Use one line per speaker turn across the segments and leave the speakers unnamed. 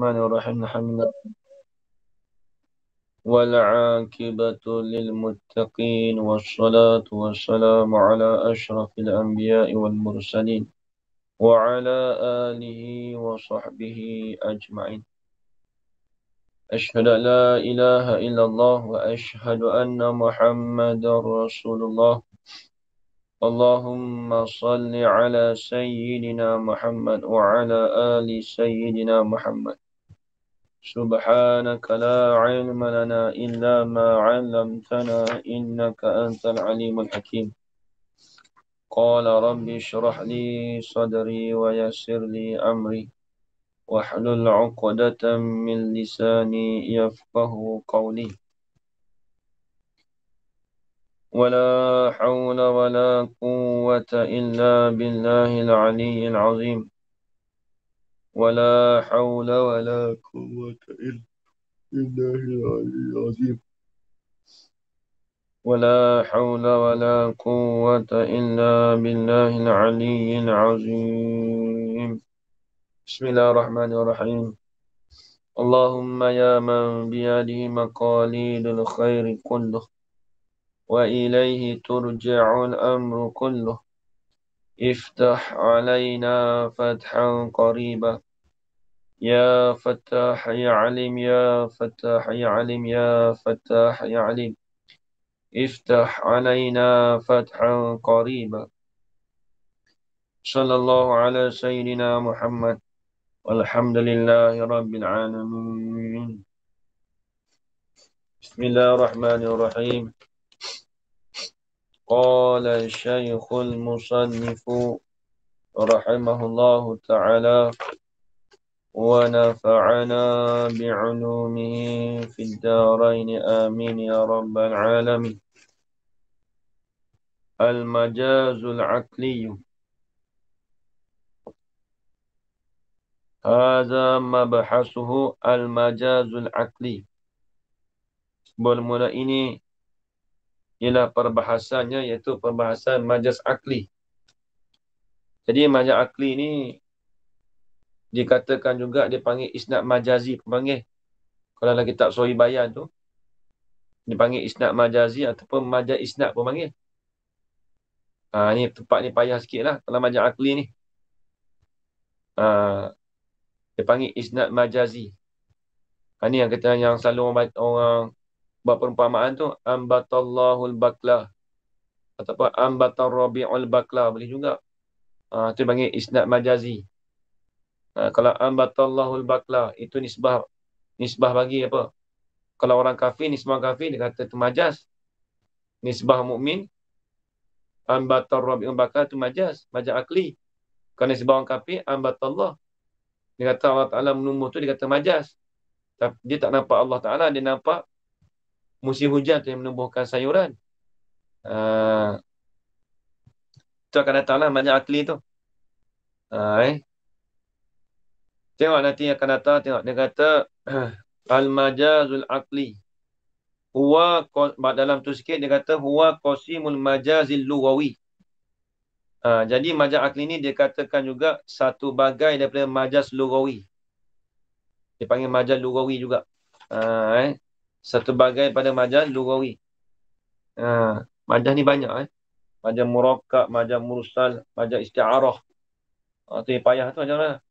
الرحمن الرحيم الحمد والعاقبة للمتقين والصلاة والسلام على أشرف الأنبياء والمرسلين وعلى آله وصحبه أجمعين. أشهد أن لا إله إلا الله وأشهد أن محمد رسول الله. اللهم صل على سيدنا محمد وعلى آل سيدنا محمد. سبحانك لا علم لنا إلا ما علمتنا إنك أنت العليم الحكيم. قال رب اشرح لي صدري ويسر لي أمري واحلل عقدة من لساني يفقه قولي. ولا حول ولا قوة إلا بالله العلي العظيم. ولا حول ولا قوة إلا بالله العلي العظيم. ولا حول ولا قوة إلا بالله العلي العظيم. بسم الله الرحمن الرحيم. اللهم يا من بيده مقاليد الخير كله وإليه ترجع الأمر كله، افتح علينا فتحا قريبا. يا فتاح يا عليم يا فتاح يا عليم يا فتاح يا عليم، افتح علينا فتحا قريبا. صلى الله على سيدنا محمد والحمد لله رب العالمين. بسم الله الرحمن الرحيم. قال الشيخ المصنف رحمه الله تعالى ونفعنا بعلومه في الدارين آمين يا رب العالمين. المجاز العقلي هذا مبحثه المجاز العقلي. Bermula ini ialah perbahasannya, iaitu perbahasan majaz akli. Jadi majaz akli ini dikatakan juga dipanggil isnad majazi pemanggil. Kalau dalam kitab Sahih Bayan tu dipanggil isnad majazi ataupun majaz isnad pemanggil. Ni tempat ni payah sikit lah kalau majaz akli ni. Dipanggil isnad majazi. Ni yang kata yang selalu orang buat perumpamaan tu, ambatallahul bakla ataupun ambatar rabi'ul bakla, boleh juga. Itu panggil isnad majazi. Kalau ambatallahul bakla itu nisbah bagi apa? Kalau orang kafir, nisbah kafir dia kata itu majaz. Nisbah mukmin, ambatar rabi'ul bakla itu majaz akli. Kalau nisbah orang kafir, ambatallah, dia kata Allah Ta'ala menumbuh tu, dia kata majaz. Dia tak nampak Allah Ta'ala, dia nampak musim hujan tu yang menumbuhkan sayuran. Itu akan datanglah majaz akli tu. Tengok nanti akan datang, tengok dia kata al-majazul aqli huwa, dalam tu sikit dia kata huwa qasimul majazil lughawi. Jadi majaz akli ni dia katakan juga satu bagai daripada majaz lughawi. Dia panggil majaz lughawi juga. Satu bagai pada majaz lughawi. Majaz ni banyak majaz murakkab, majaz mursal, majaz isti'arah. Tu yang payah tu macam mana?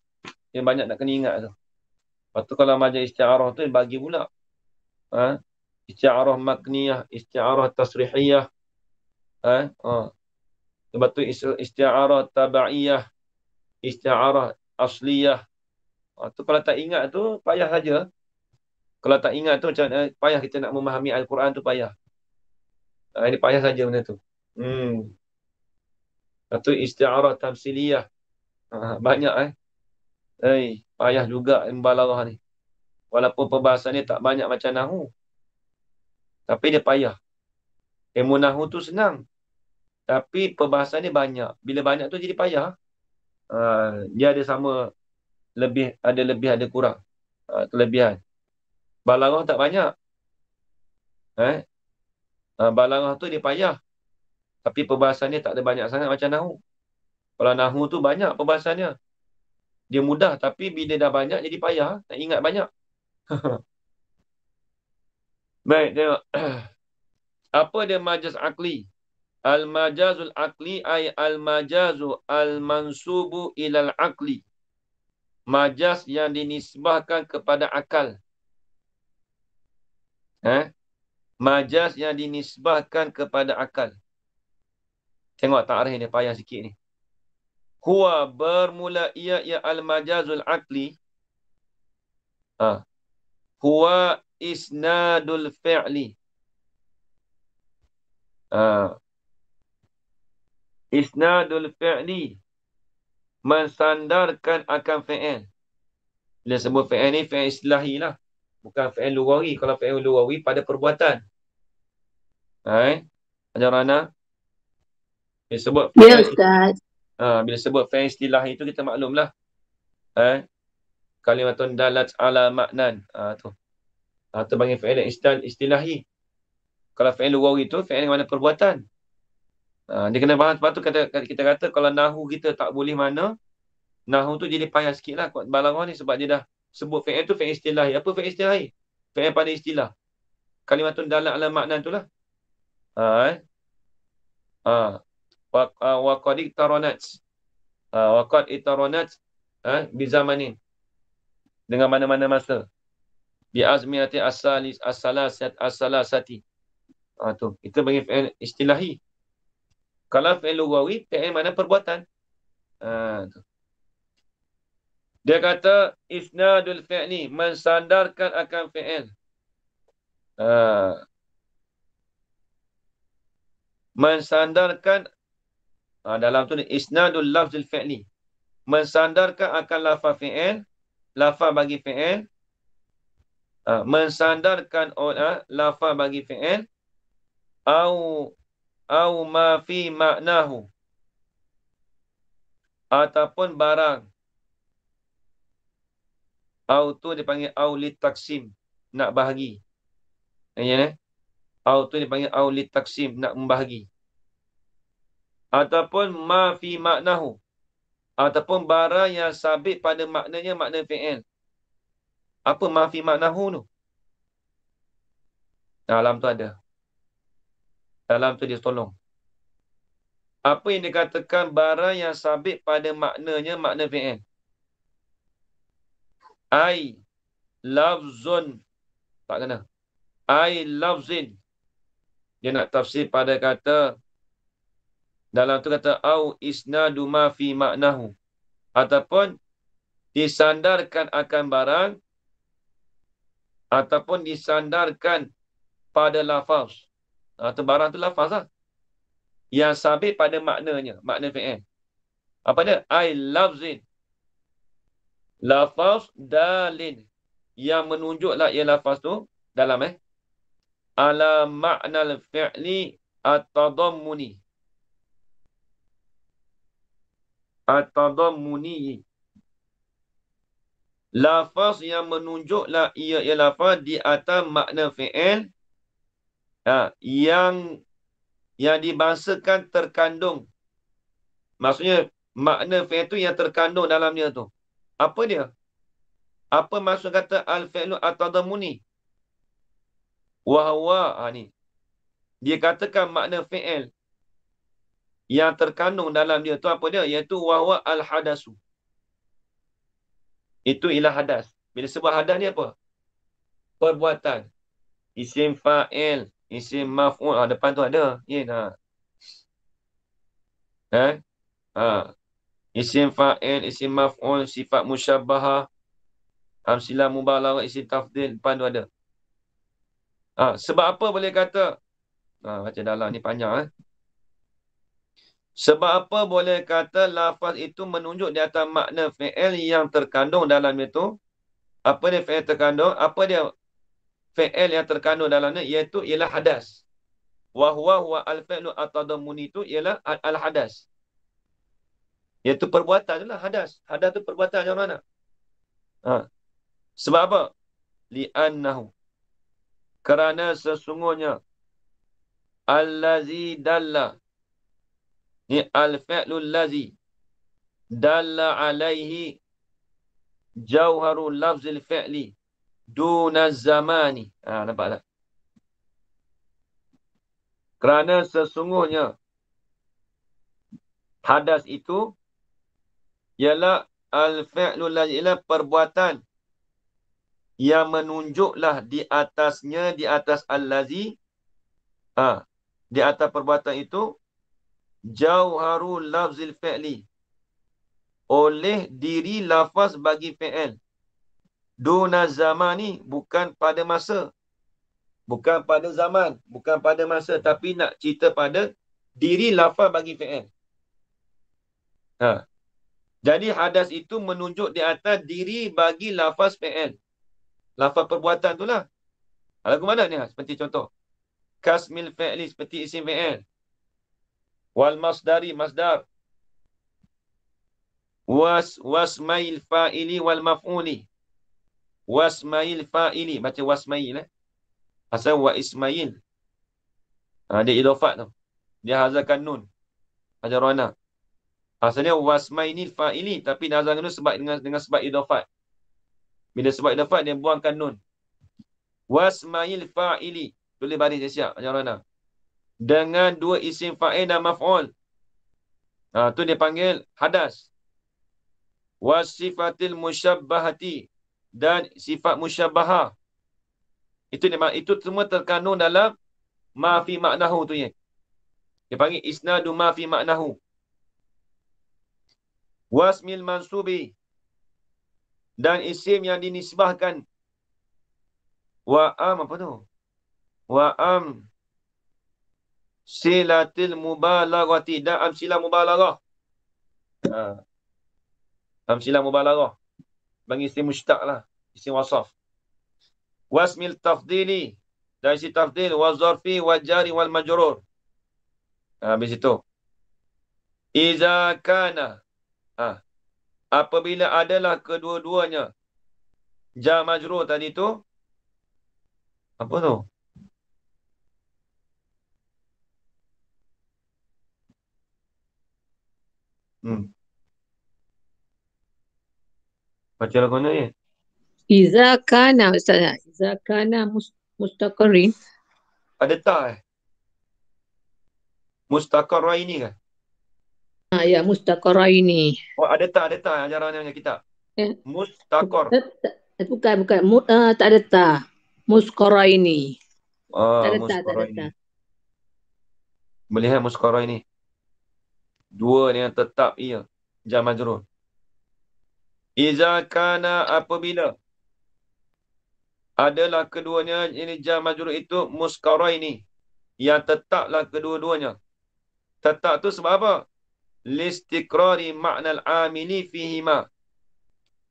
Dia banyak nak kena ingat tu. Lepas tu kalau majaz isti'arah tu dia bagi pula. Isti'arah makniyah, isti'arah tasrihiyah. Lepas tu isti'arah taba'iyah, isti'arah asliyah. Tu kalau tak ingat tu payah saja. Kalau tak ingat tu macam payah kita nak memahami Al-Quran tu payah. Ini payah saja benda tu. Lepas tu isti'arah tamsiliyah. Banyak payah juga mubalaghah ni. Walaupun perbahasan ni tak banyak macam nahu, tapi dia payah. Ilmu nahu tu senang, tapi perbahasan ni banyak. Bila banyak tu jadi payah. Dia ada sama, ada lebih ada kurang. Kelebihan. Balaghah tak banyak. Balaghah tu dia payah, tapi perbahasan ni tak ada banyak sangat macam nahu. Kalau nahu tu banyak perbahasannya. Dia mudah, tapi bila dah banyak jadi payah. Nak ingat banyak. Baik, tengok. Apa dia majaz akli? Al-majazul akli ay al-majazu al-mansubu ilal akli. Majaz yang dinisbahkan kepada akal. Majaz yang dinisbahkan kepada akal. Tengok ta'rif ni, payah sikit ni. Huwa bermula ia al-majazul akli. Huwa isnadul fi'li. Isnadul fi'li. Mensandarkan akan fi'il. Bila sebut fi'il ni, fi'il istilahi lah. Bukan fi'il lugawi. Kalau fi'il lugawi pada perbuatan. Ajar Rana. Bila sebut
fi'il, ya, Ustaz.
Bila sebut fi'il istilahi itu kita maklumlah. Kalimatun dalat ala maknan. Tu. Itu panggil fi'il istilahi. Kalau fi'il lugawi itu, fi'il mana perbuatan. Dia kena faham. Sebab tu kita kata kalau nahu kita tak boleh mana, nahu tu jadi payah sikit lah kuat balaghah ni sebab dia dah sebut fi'il tu fi'il istilahi. Apa fi'il istilahi? Fi'il pada istilah. Kalimatun dalat ala maknan tu lah. Wa qad iqtaranat. Wa qad iqtaranat bizamanin. Dengan mana-mana masa. Bi azmiyati as-salasati. Tu. Itu bagi fi'il istilahi. Kalau fi'il lugawi, fi'il mana perbuatan. Tu. Dia kata isnadul fi'li, mensandarkan akan fi'il. Mensandarkan dalam tu ni isnadul lafzul fi'li. Mensandarkan akan lafaz fi'il, lafaz bagi fi'il. Mensandarkan lafaz bagi fi'il au ma fi maknahu, ataupun barang. Au tu dipanggil au li taksim, nak bahagi. Au tu dipanggil au li taksim, nak membahagi. Ataupun ma fi maknahu, ataupun barang yang sabit pada maknanya, makna fi'il. Apa ma fi maknahu tu? Dalam tu ada. Dalam tu dia tolong. Apa yang dikatakan barang yang sabit pada maknanya, makna fi'il? Ai lafzun. Tak kena. Ai lafzin. Dia nak tafsir pada kata, dalam tu kata, au isnadu ma fi maknahu. Ataupun disandarkan akan barang, ataupun disandarkan pada lafaz. Atau barang tu lafaz lah. Yang sabit pada maknanya, makna fi'il. Apa dia? Ai lafzin. Lafaz dalin. Yang menunjuklah ia lafaz tu dalam ala ma'nal fi'li at-tadammuni. At-tadammuni. Lafaz yang menunjuklah ia lafaz di atas makna fi'il yang dibangsakan terkandung. Maksudnya makna fi'il tu yang terkandung dalamnya tu. Apa dia? Apa maksud kata al-fi'lu at-tadammuni? Wahwa ni. Dia katakan makna fi'il yang terkandung dalam dia tu apa dia? Iaitu wahwa al-hadasu. Itu ialah hadas. Bila sebut hadas ni apa? Perbuatan. Isim fa'il, isim maf'ul. Depan tu ada. Isim fa'il, isim maf'ul, sifat musyabbahah, amsilah mubalaghah, isim tafdil. Depan tu ada. Sebab apa boleh kata? Baca dalam ni panjang. Sebab apa boleh kata lafaz itu menunjuk di atas makna fi'il yang terkandung dalam itu? Apa dia fi'il terkandung? Apa dia fi'il yang terkandung dalamnya? Iaitu ialah hadas. Huwa al-fi'lu at-tadammuni itu ialah al-hadas. Iaitu perbuatan itulah hadas. Hadas tu perbuatan macam mana? Sebab apa? Li'annahu. Kerana sesungguhnya allazi dalla. Ni al-fi'lul lazi dalla alaihi jauharul lafzil fi'li dunaz zamani. Nampak tak? Kerana sesungguhnya hadas itu ialah al-fi'lul ladzi, ialah perbuatan yang menunjuklah di atasnya, di atas al-ladzi, di atas perbuatan itu jauharul lafzil fi'li, oleh diri lafaz bagi fi'il. Duna zamani, bukan pada masa, bukan pada zaman, bukan pada masa, tapi nak cerita pada diri lafaz bagi fi'il. Jadi hadas itu menunjuk di atas diri bagi lafaz fi'il. Lafaz perbuatan itulah. Lagu mana ni? Seperti contoh. Kasmil fi'li, seperti isim fi'il. Wal masdari, masdar. Wasmail fa'ili wal maf'uli. Wasmail fa'ili. Baca wasmail. Asal wa ismail. Dia idofat tu. Dia hazarkan nun. Hajarana. Asalnya wasmainil fa'ili. Tapi dia hazarkan nun sebab dengan sebab idofat. Bila sebab idofat, dia buangkan nun. Wasmail fa'ili. Tulis baris dia siap. Hajarana. Dengan dua isim fa'il dan maf'ul. Tu dia panggil hadas. Wasifatil musyabbahati. Dan sifat musyabbahah. Itu semua terkandung dalam ma fi maknahu tu ya. Dia panggil isnadu ma fi maknahu. Wasmil mansubi. Dan isim yang dinisbahkan. Wa'am apa tu? Wa'am silatil mubalaghati. Dan amsilah mubalaghah. Amsilah mubalaghah. Bagi isim mushtaq lah. Isim wasaf. Wasmil tafdili. Dan isim tafdil. Wazarfi wajari wal majrur. Habis itu. Iza kana. Apabila adalah kedua-duanya. Jar majrur tadi tu. Apa tu? Baca lagu mana ni?
Iza kana, Ustaz. Iza kana mustaqarrin.
Ada tak Mustaqarraini kan?
Ya, mustaqarraini.
Ada tak ajarannya kitab? Mustaqar.
Bukan. Tak ada ta. Musqaraini. Tak ada
Musqaraini. Melihat Musqaraini. Dua yang tetap ia. Jar majrur. Iza kana, apabila adalah keduanya, ini jar majrur itu musqaraini. Yang tetaplah kedua-duanya. Tetap tu sebab apa? Listiqrari ma'nal amili fihima.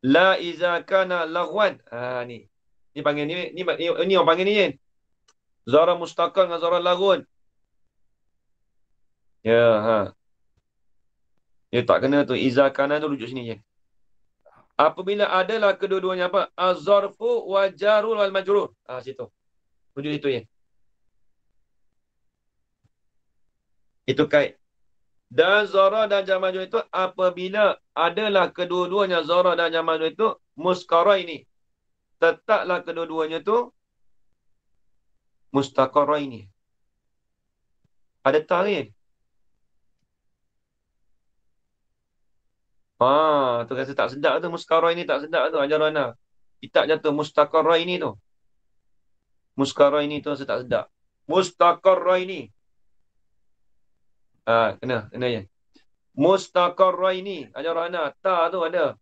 La iza kana laghwan. Ni. Ni panggil ni orang panggil ni kan. Zara mustaqar dengan zara laghun. Ya, dia tak kena tu. Iza kana tu rujuk sini je. Apabila adalah kedua-duanya apa? Az-zarfu wa jarul wal majrur. Situ. Rujuk itu ya. Itu kait. Dan zara dan jar majrur itu apabila adalah kedua-duanya zara dan jar majrur itu musqaraini. Tetaplah kedua-duanya tu mustaqaraini. Ada tarikh. Tu rasa tak sedap tu. Musqaraini tak sedap tu. Ajarana. Kitab jatuh mustaqaraini tu. Musqaraini tu rasa tak sedap. Mustaqaraini. Kena ya. Mustaqaraini. Ajarana. Ta tu ada.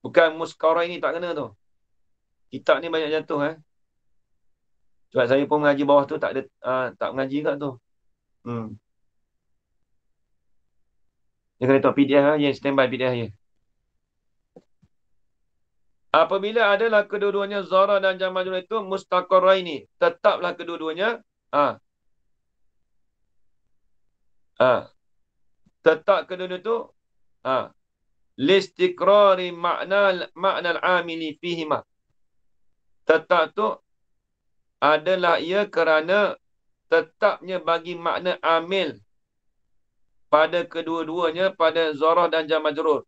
Bukan musqaraini tak kena tu. Kitab ni banyak jatuh Sebab saya pun mengaji bawah tu tak ada tak mengaji kat tu. Dia kena tengok PDF ya, standby PDF ya. Apabila adalah kedua-duanya zara dan jar majrur itu mustaqarraini, tetaplah kedua-duanya tetap kedua-duanya itu listiqrari ma'nal amili fihima. Tetap tu adalah ia kerana tetapnya bagi makna amil pada kedua-duanya, pada zarah dan jar majrur.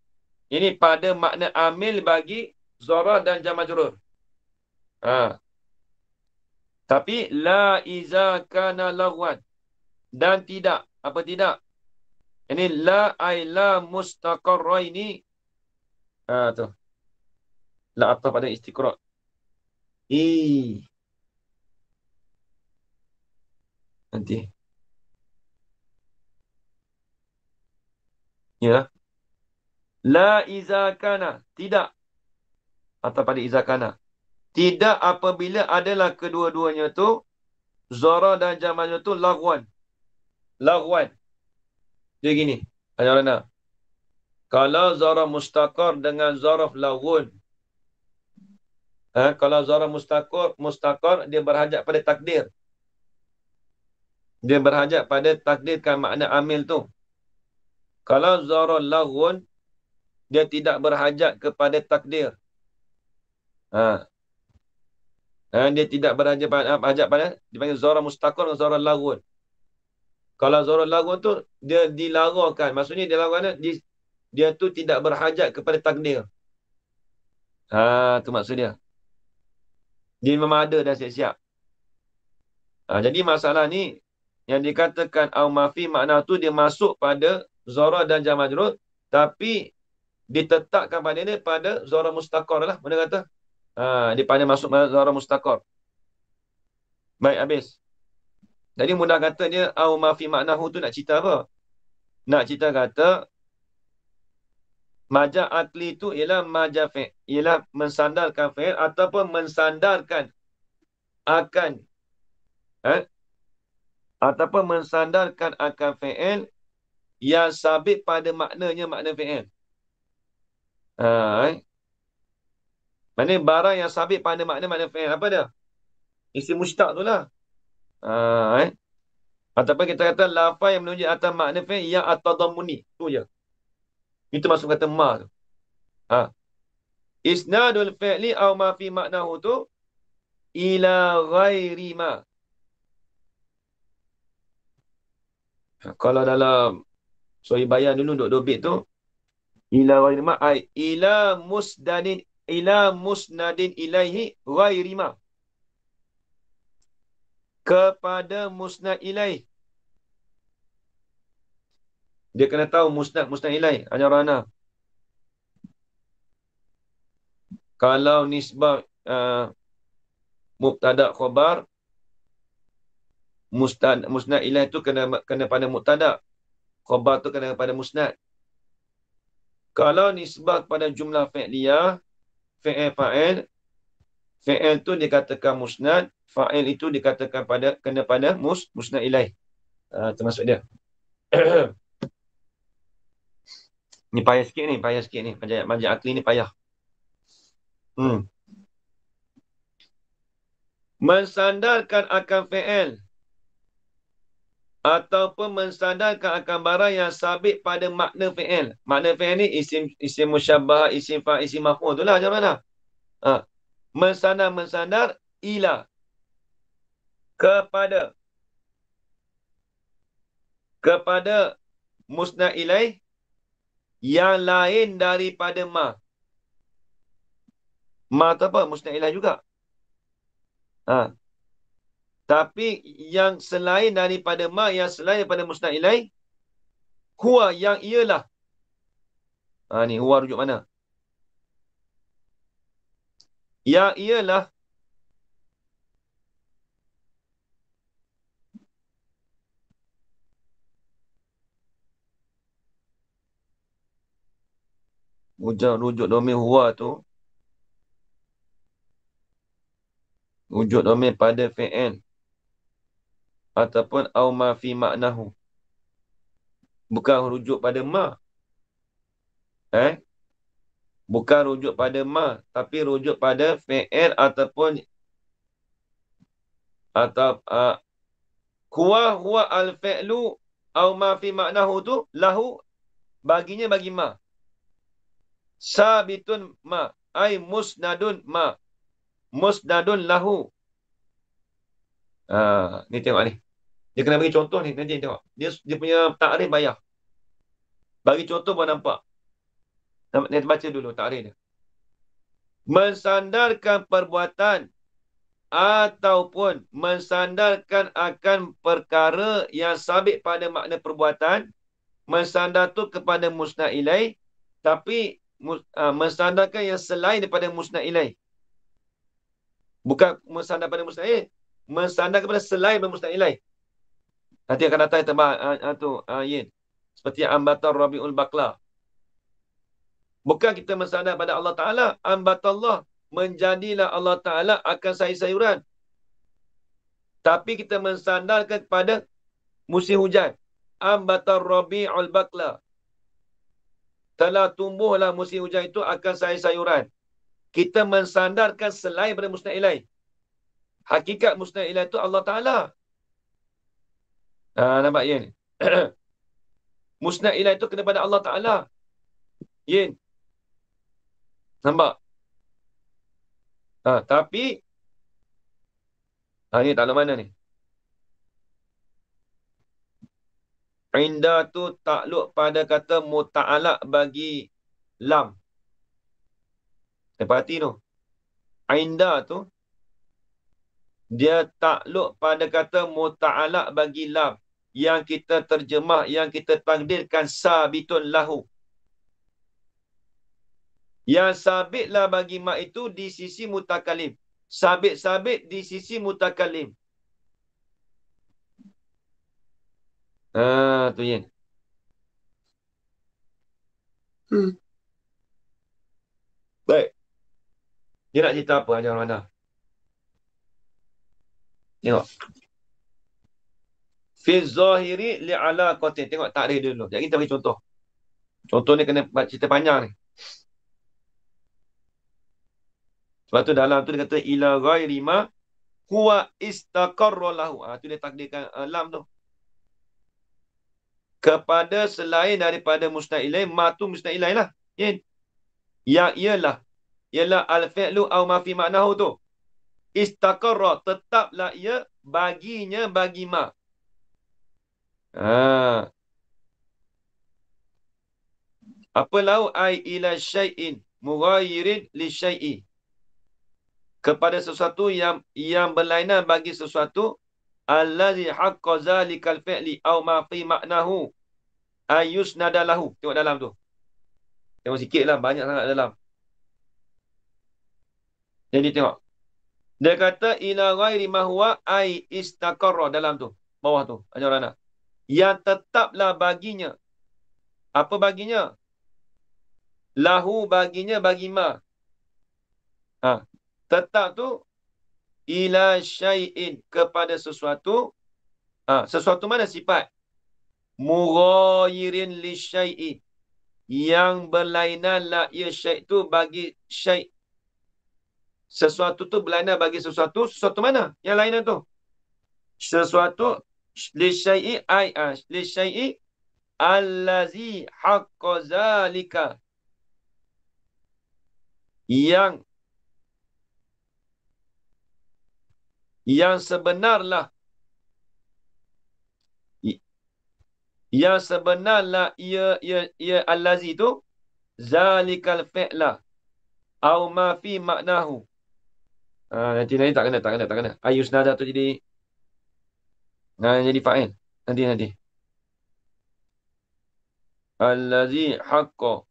Ini pada makna amil bagi zarah dan jar majrur. Tapi la iza kana laghwan. Dan tidak. Apa tidak? Ini la ay la mustaqarraini. Tu. La atau pada istiqra'. Nanti. Ya. La iza kana. Tidak. Atau pada iza kana. Tidak apabila adalah kedua-duanya tu zara dan jamalnya tu laghwan. Laghwan. Dia gini. Ayarana. Kalau zara mustaqar dengan zaraf laghun. Kalau zara mustaqar dia berhajat pada takdir. Dia berhajat pada takdirkan makna amil tu. Kalau zara laghun dia tidak berhajat kepada takdir. Dia tidak berhajat pada dipanggil zara mustaqar dan zara laghun. Kalau zara laghun tu dia dilarangkan. Maksudnya dilarangkan dia tu tidak berhajat kepada takdir. Tu maksud dia. Dia memang ada dah siap-siap. Jadi masalah ni yang dikatakan au mafi makna tu dia masuk pada zara dan jar majrur tapi ditetapkan pada dia pada zara mustaqar lah. Mana kata? Dia pada masuk zara mustaqar. Baik, habis. Jadi mudah kata dia au mafi maknahu tu nak cerita apa? Nak cerita kata majaz akli tu ialah majaz fi'il, ialah mensandarkan fi'il ataupun mensandarkan akan ataupun mensandarkan akan fi'il yang sabit pada maknanya makna fi'il. Maknanya barang yang sabit pada makna fi'il apa dia? Isim mustaq tu lah. Ataupun kita kata lafaz yang menunjuk atas makna fi'il yang at-tadammuni. Tu je. Itu masuk kata ma tu. Isnadul fi'li au ma fi maknahu tu ila ghairi ma. Kalau dalam Sahih Bayan dulu duk bit tu ila ghairi ma ai ila musnadin ilaihi ghairi ma. Kepada musnad ilaih. Dia kena tahu musnad ilaih. Hanya rana. Kalau nisbah mubtada khabar, musnad ilaih tu kena pada mubtada. Khabar tu kena pada musnad. Kalau nisbah pada jumlah fi'liyah, fi'il fa'il, fi'il tu dikatakan musnad, fa'il itu dikatakan kena pada musnad ilaih. Termasuk dia. Ni payah sikit ni. Majaz akli ni payah. Mensandarkan akan fi'il ataupun mensandarkan akan barang yang sabit pada makna fi'il. Makna fi'il ni isim musyabbah, isim fa'il, isim maf'ul tu lah macam mana? Mensandar ila kepada musnad ilaih yang lain daripada ma. Ma tu apa? Musnad ilaih juga. Tapi yang selain daripada ma, yang selain daripada musnad ilaih, huwa yang ialah. Ni huwa rujuk mana? Yang ialah rujuk domain huwa tu. Rujuk domain pada fi'il ataupun au ma fi maknahu. Bukan rujuk pada ma. Bukan rujuk pada ma, tapi rujuk pada fi'il ataupun huwa al-fi'lu au ma fi maknahu tu lahu, baginya bagi ma. Sabitun ma, ai musnadun ma. Musnadun lahu. Ni tengok ni. Dia kena bagi contoh ni, nanti tengok. Dia punya takrif payah. Bagi contoh baru nampak. Kita baca dulu takrif dia. Mensandarkan perbuatan ataupun mensandarkan akan perkara yang sabit pada makna perbuatan. Mensandar tu kepada musnad ilaih, tapi mensandarkan yang selain daripada musnad ilaih. Bukan mensandar pada musnad ilaih, mensandar kepada selain daripada musnad ilaih. Nanti akan datang tebal Yin. Seperti ambatar Rabiul Bakla. Bukan kita mensandar pada Allah Ta'ala. Ambatallah, menjadilah Allah Ta'ala akan sayur-sayuran. Tapi kita mensandarkan kepada musim hujan. Ambatar Rabiul Bakla. Telah tumbuhlah musim hujan itu akan sayur-sayuran. Kita mensandarkan selain pada musnad ilaih. Hakikat musnad ilaih itu Allah Ta'ala. Nampak Yin? Musnad ilaih itu kena pada Allah Ta'ala. Yin? Nampak? Tapi ni takluk mana ni? Inda tu takluk pada kata muta'alaq bagi lam. Perhati tu. Inda tu dia takluk pada kata muta'alaq bagi lam. Yang kita terjemah, yang kita takdirkan sabitun lahu. Yang sabitlah bagi mak itu di sisi mutakalim. Sabit-sabit di sisi mutakalim. Tu Yin. Baik. Dia nak cerita apa Hajar Rahmana? Tengok. Fi zahiri li'ala qatin. Tengok takrif dulu. Jadi kita bagi contoh. Contoh ni kena cerita panjang ni. Sebab tu dalam tu dia kata ila ghairi ma huwa istaqarra lahu. Tu dia takdirkan lam tu. Kepada selain daripada musnad ilaih, ma tu musnad ilaih lah. Yang ialah al-fi'lu au ma fi maknahu tu. Istaqarra, tetaplah ia baginya bagi ma. Apa lau ai ila syai'in mughayyirin li syai'i. Kepada sesuatu yang berlainan bagi sesuatu allazi haqqa zalikal fi'li au ma fi maknahu ayusnada lahu. Tengok dalam tu. Tengok sikit lah, banyak sangat dalam. Jadi tengok. Dia kata ila ghairi ma huwa ai istaqarra dalam tu. Bawah tu. Ajaran. Yang tetaplah baginya. Apa baginya? Lahu baginya bagi ma. Tetap tu ila syai'in kepada sesuatu. Sesuatu mana sifat? Mughayyirin li syai'i. Yang berlainan la ia syai' tu bagi syai'. Sesuatu tu berlainan bagi sesuatu. Sesuatu mana? Yang lainan tu. Sesuatu li syai'i li syai'i allazi haqqa zalika. Yang sebenarlah ia allazi tu zalikal fi'la au ma fi maknahu. Nanti tak kena. Ayus nada tu jadi fa'il. Nanti. Allazi haqqa,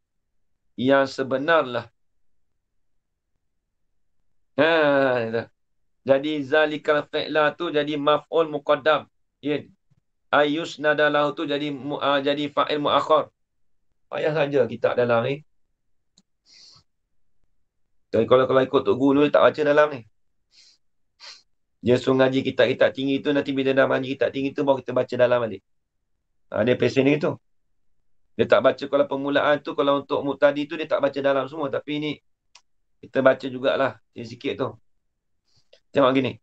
yang sebenarlah. Jadi zalikal fi'la tu jadi maf'ul muqaddam. Ayus nadalahu tu jadi fa'il muakhar. Payah saja kitab dalam ni. Kalau ikut Tok Guru tak baca dalam ni. Dia suruh ngaji kitab-kitab tinggi tu, nanti bila dah ngaji kitab tinggi tu baru kita baca dalam balik. Dia pesen ni tu. Dia tak baca kalau permulaan tu, kalau untuk muqtadi tu dia tak baca dalam semua. Tapi ni kita baca jugalah sikit tu. Tengok gini.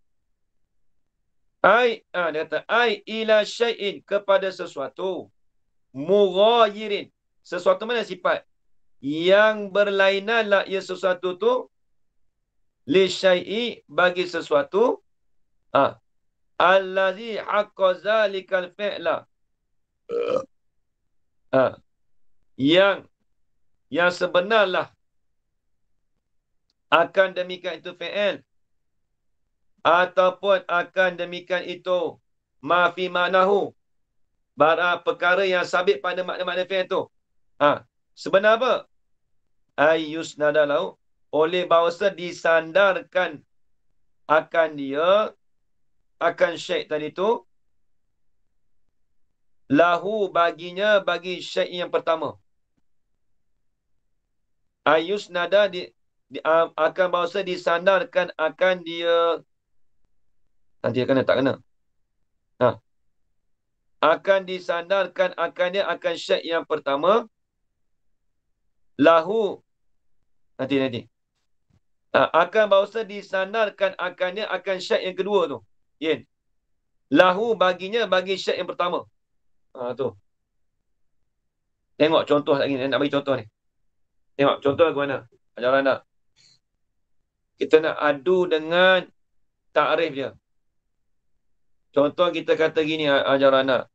Dia kata ila syai'in kepada sesuatu. Mughayyirin. Sesuatu mana sifat? Yang berlainanlah ia sesuatu tu li syai'i bagi sesuatu. Allazi haqqa zalikal fi'la. Yang yang sebenarlah akan demikian itu fi'il ataupun akan demikian itu ma fi ma'nahu, barang perkara yang sabit pada makna-makna fi'il tu. Sebenar apa? Ayus nadalau, oleh bahasa disandarkan akan dia, akan syait tadi tu, lahu baginya, bagi syait yang pertama. Ayus nada akan bahasa disandarkan akan dia. Nanti kena tak kena. Akan disandarkan akan dia, akan syait yang pertama. Lahu. Nanti. Akan bahasa disandarkan akan dia, akan syait yang kedua tu. Yen. Lahu baginya, bagi syait yang pertama. Tu. Tengok contoh lagi. Nak bagi contoh ni. Tengok contoh ke mana? Ajaran nak. Kita nak adu dengan takrif dia. Contoh kita kata gini ajaran nak.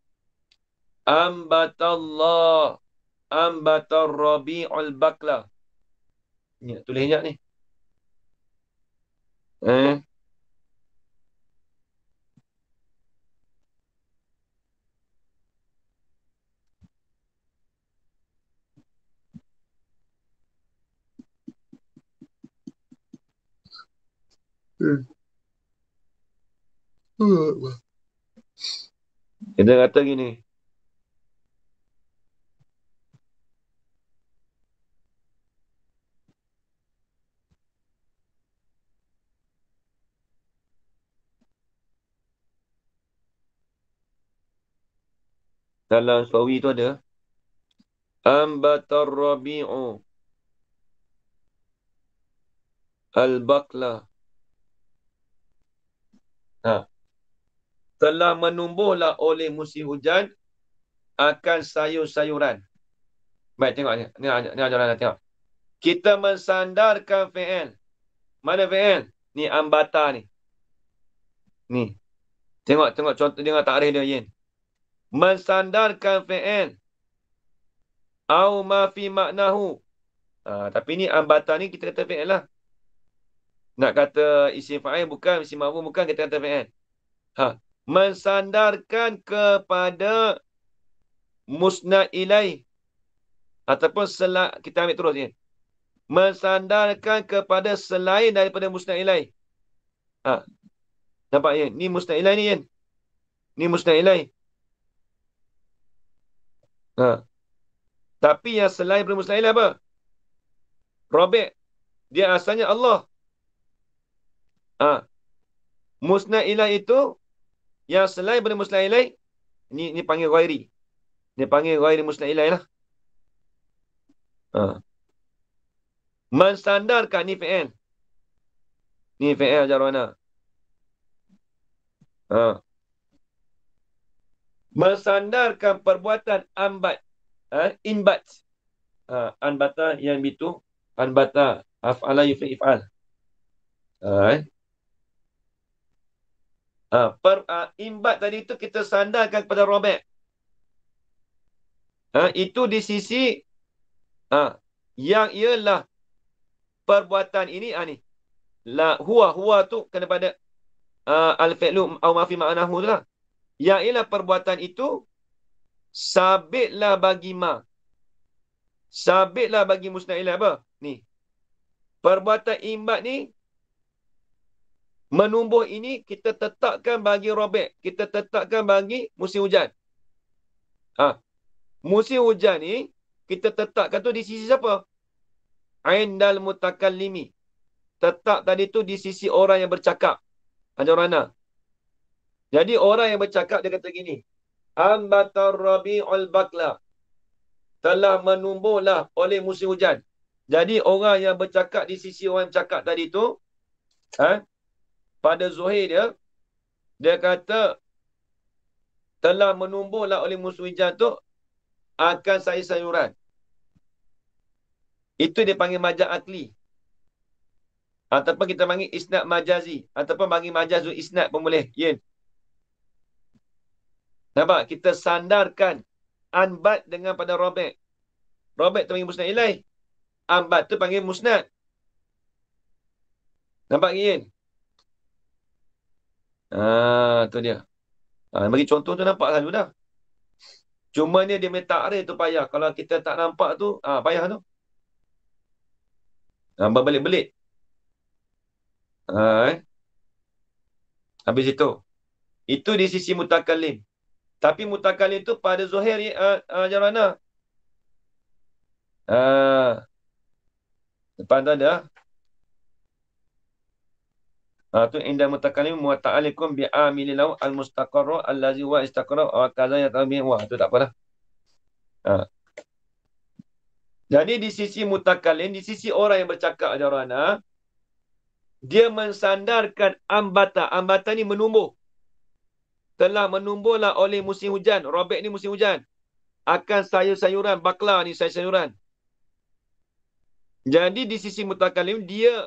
Ambatar rabi'ul bakla. Ni tulis sekejap ni. Kita kata gini. Dalam sawi tu ada. Ambatar rabi'u al-bakla. Telah menumbuhlah oleh musim hujan akan sayur-sayuran. Baik, tengok ni. Ni ajaran tengok. Kita mensandarkan fi'il. Mana fi'il? Ni ambata ni. Ni. Tengok contoh dengan takrif dia, Yin. Mensandarkan fi'il. Au ma fi maknahu. Tapi ni ambata ni kita kata fi'il lah. Nak kata isim fa'il bukan, isim maf'ul bukan, kita kata fi'il. Mensandarkan kepada musnad ilaih. Ataupun kita ambil terus ni. Mensandarkan kepada selain daripada musnad ilaih. Nampak ya? Ni musnad ilaih ni, Yin. Ni musnad ilaih. Tapi yang selain daripada musnad ilaih apa? Rabi'. Dia asalnya Allah. Musnad ilaih itu yang selain daripada musnad ilaih, ni panggil ghairi. Dia panggil ghairi musnad ilaih lah. Mensandarkan ni fi'il. Ni fi'il jarwana. Mensandarkan perbuatan ambat. Inbat. Anbata yang bitu. Anbata. Af'ala yuf'al. Imbat tadi itu kita sandarkan kepada Rabi'. Itu di sisi yang ialah perbuatan ini ni. La huwa tu kena pada al-fi'lu au ma fi ma'nahu tu lah. Yang ialah perbuatan itu sabitlah bagi ma. Sabitlah bagi musnad ilaih apa? Ni. Perbuatan imbat ni menumbuh ini kita tetapkan bagi Rabi'. Kita tetapkan bagi musim hujan. Musim hujan ni kita tetapkan tu di sisi siapa? Indal mutakallimi. Tetap tadi tu di sisi orang yang bercakap. Ajarana. Jadi orang yang bercakap dia kata gini. Ambatar rabi'ul bakla. Telah menumbuhlah oleh musim hujan. Jadi orang yang bercakap di sisi orang yang bercakap tadi tu, pada zuhir dia kata telah menumbuhlah oleh musim hujan tu akan sayur-sayuran. Itu dia panggil majaz akli. Ataupun kita panggil isnad majazi. Ataupun panggil majazul isnad pun boleh. Yin. Nampak? Kita sandarkan anbat dengan pada Rabi'. Rabi' tu panggil musnad ilaih. ambat tu panggil musnad. Nampak Ian? Tu dia. Bagi contoh tu nampak selalu dah. Cuma dia punya takrif tu payah. Kalau kita tak nampak tu, payah tu. Berbelit-belit. Habis itu. Itu di sisi mutakalim. Tapi mutakalim tu pada zuhir Jarana. Depan tu ada. Tu indah mutakalim muata'alikum bi'amili lau al-mustaqarra allazi wa istaqarra wa kaza yatabi. Wah, tu tak apalah. Jadi di sisi mutakalim, di sisi orang yang bercakap Jarana, dia mensandarkan ambata. Ambata ni menumbuh. Telah menumbuhlah oleh musim hujan. Robek ni musim hujan. Akan sayur-sayuran. Bakla ni sayur-sayuran. Jadi di sisi mutakalim, dia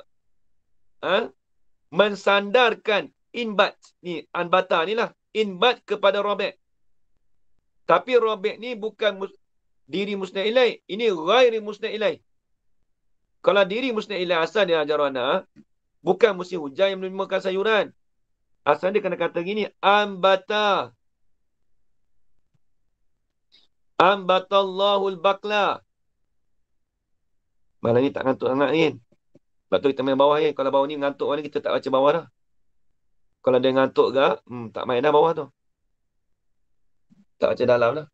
mensandarkan inbat. Ni, anbata ni lah. Inbat kepada robek. Tapi robek ni bukan diri musnad ilaih. Ini ghairi musnad ilaih. Kalau diri musnad ilaih asal dia Jarana, bukan musim hujan yang menumbuhkan sayuran. Asal dia kena kata gini, ambata. Ambatallahul bakla. Malam ni tak ngantuk sangat kan. Sebab tu kita main bawah kan. Kalau bawah ni ngantuk ni kita tak baca bawah dah. Kalau dia ngantuk ke, tak main dah bawah tu. Tak baca dalam dah.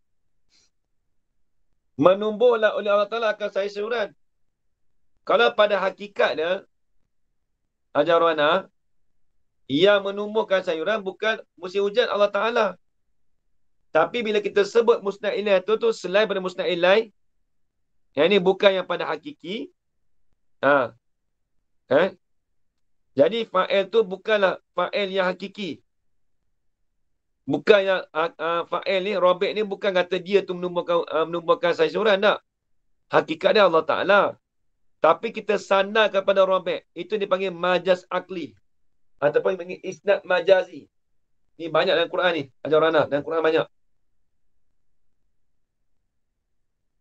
Menumbuhlah oleh Allah Ta'ala akan sayur-sayuran. Kalau pada hakikat dia, Ajarwana, yang menumbuhkan sayuran bukan musim hujan Allah Ta'ala. Tapi bila kita sebut musnad ilaih tu selain pada musnad ilaih, yang ini bukan yang pada hakiki. Jadi fa'il tu bukanlah fa'il yang hakiki. Bukan yang fa'il ni, robek ni bukan kata dia tu menumbuhkan sayuran tak. Hakikat dia Allah Ta'ala. Tapi kita sandar kepada robek. Itu dipanggil majaz akli. Ataupun dipanggil isnad majazi. Ni banyak dalam Quran ni. Ajarana. Dalam Quran banyak.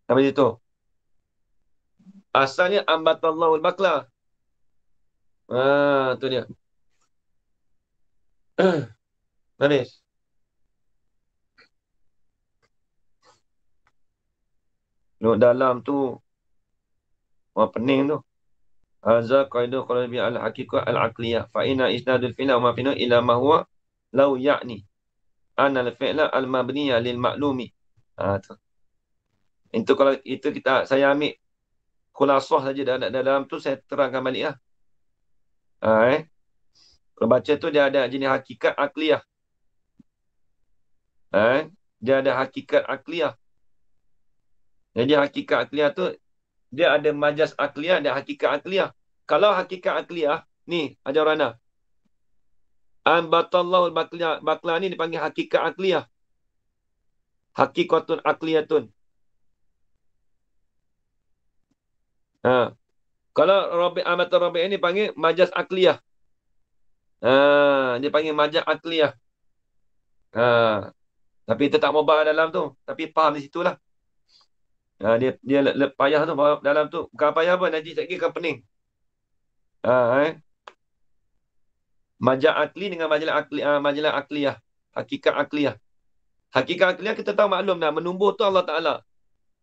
Sampai situ. Asalnya ambatallahul bakla. Tu dia. Manis. Duduk dalam tu. Pening tu. Hadza qaidu qalabi al-haqiqah al-aqliyah. Fa'ina isnadul fi'la wa ma'finu ila ma huwa law ya'ni. Anna al-fi'la al-mabniya lil ma'lumi. Tu. Itu kalau itu saya ambil khulasah saja dalam tu saya terangkan balik lah. Kalau baca tu dia ada jenis hakikat akliyah. Dia ada hakikat akliyah. Jadi hakikat akliyah tu dia ada majaz akliyah, ada hakikat akliyah. Kalau hakikat akliyah ni Ajarana. Ambatallahul bakla ni dipanggil hakikat akliyah. Hakikatun akliyatun. Kalau amatul robek ni panggil majaz akliyah. Dia panggil majaz akliyah. Tapi kita tak mubah dalam tu. Tapi faham di situlah. Dia payah tu dalam tu. Bukan payah apa. Nanti sekali akan pening. Majaz akli dengan majalah akliyah. Hakikat akliyah. Hakikat akliyah kita tahu maklum dah. Menumbuh tu Allah Ta'ala.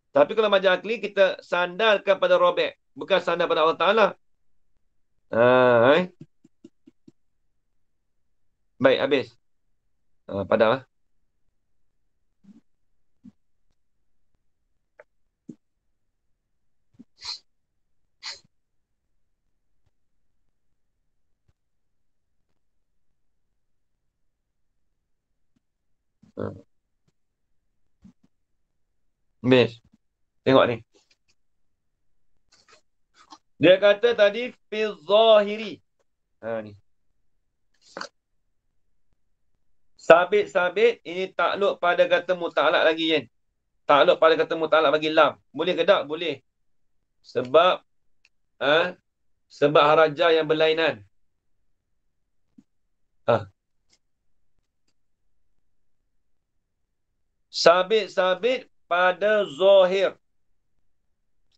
Tapi kalau majaz akli kita sandarkan pada robek. Bukan sandar pada Allah Ta'ala. Baik, habis. Padam lah. Habis. Tengok ni. Dia kata tadi fil zahiri. Ni. Sabit ini takluk pada kata mutalak lagi kan. Takluk pada kata mutalak bagi lam. Boleh ke tak? Boleh. Sebab sebab haraja yang berlainan. Sabit pada zahir.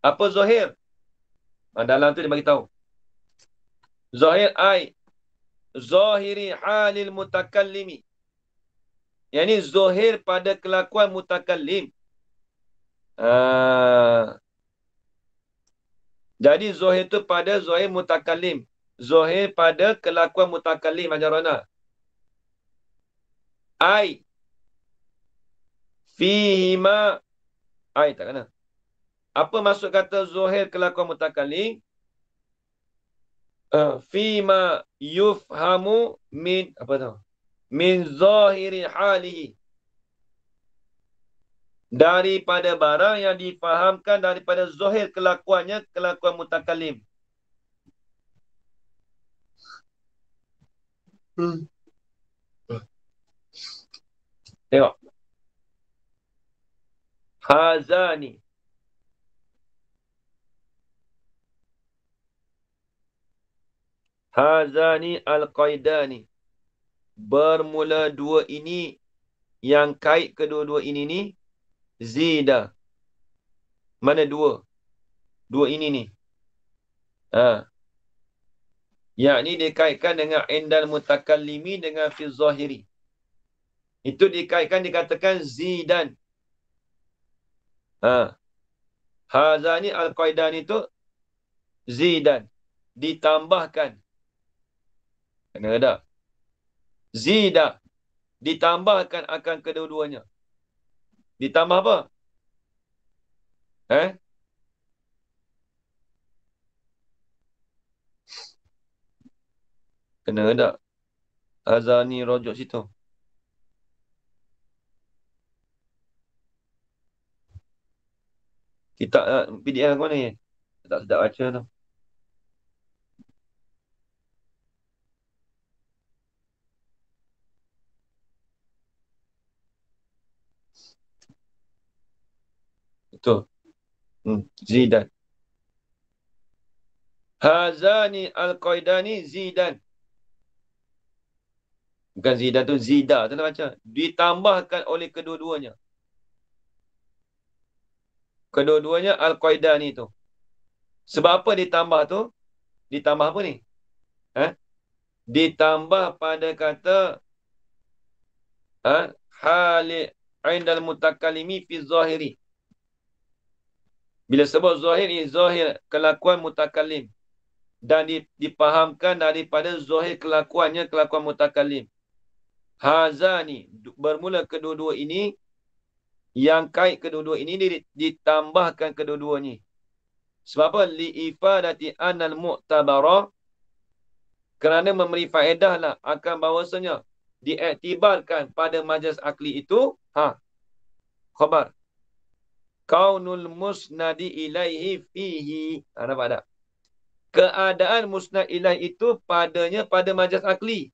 Apa zahir? Dalam tu dia bagi tahu. Zahir ai zahiri halil mutakallimi. Yang ni zahir pada kelakuan mutakallim. Jadi zahir tu pada zahir mutakallim. Zahir pada kelakuan mutakallim, Ajarana. Ai fihima. Ai tak kena. Apa maksud kata zahir kelakuan mutakallim? Fima yufhamu min apa tu? Min zahiri halihi. Daripada barang yang difahamkan daripada zahir kelakuannya, kelakuan mutakallim. Tengok. Hazani. Hazani al-qaidani. Bermula dua ini, yang kait kedua-dua ini ni, zida. Mana dua? Dua ini ni. Yakni dikaitkan dengan indal mutakallimi dengan fi zahiri. Itu dikaitkan, dikatakan zidan. Hazani al-qaidani itu zidan. Ditambahkan. Kena tak? Zida. Ditambahkan akan kedua-duanya. Ditambah apa? Kena tak? Azani rojok situ. Kita PDF ke mana ni? Tak sedap baca tu. Betul. Zidan. Hazani al-qaidani zidan. Bukan zidan tu, zida. Tu nak baca. Ditambahkan oleh kedua-duanya. Kedua-duanya al-qaidani tu. Sebab apa ditambah tu? Ditambah apa ni? Ditambah pada kata hali indal mutakallimi fi zahiri. Bila sebut zahir, ini zahir kelakuan mutakallim. Dan dipahamkan daripada zahir kelakuannya, kelakuan mutakallim. Hazani, bermula kedua-dua ini, yang kait kedua-dua ini ditambahkan kedua-duanya. Sebab apa? Li'ifadati anal mu'tabara. Kerana memberi faedah lah akan bahawasanya diiktibarkan pada majlis akli itu khabar kaunul musnadi ilaihi fihi. Nampak tak? Keadaan musnad ilaih itu padanya pada majlis akli.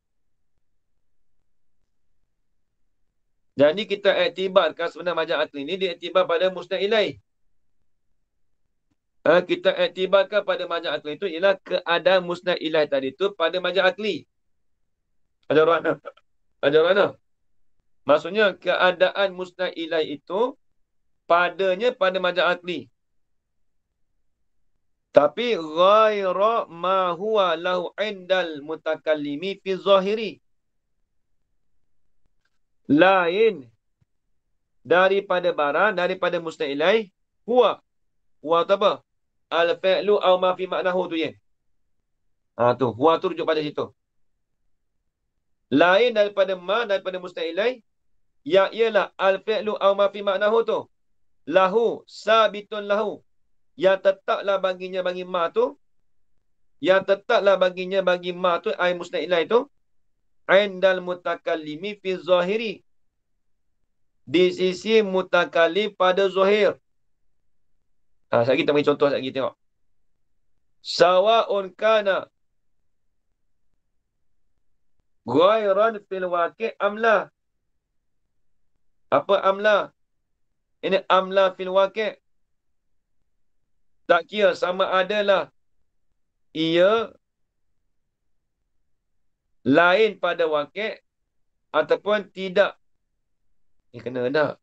Jadi kita iktibarkan sebenarnya majlis akli ini diiktibar pada musnad ilaih. Kita iktibarkan pada majlis akli itu ialah keadaan musnad ilaih tadi itu pada majlis akli. Ada mana? Maksudnya keadaan musnad ilaih itu padanya pada majlis akli. Tapi ghaira ma huwa lahu indal mutakallimi fi zahiri. Lain daripada barang, daripada musnad ilaih, huwa apa? Al-fi'lu aw ma fi ma'nahu tu ya. Tu, huwa tu rujuk pada situ. Lain daripada musnad ilaih, ya ialah al-fi'lu aw ma fi ma'nahu tu. Lahu sabitun lahu. Yang tetaplah baginya bagi ma tu, yang tetaplah baginya bagi ma tu, ai musnad ilaih tu, indal mutakallimi fi zahiri. Di sisi mutakallim pada zahir. Sekali kita bagi contoh lagi, tengok. Sawa'un kana ghairan fil waqi' amla. Apa amla? Ini amla fil waqi'. Tak kira sama adalah ia lain pada waqi' ataupun tidak. Kena tak?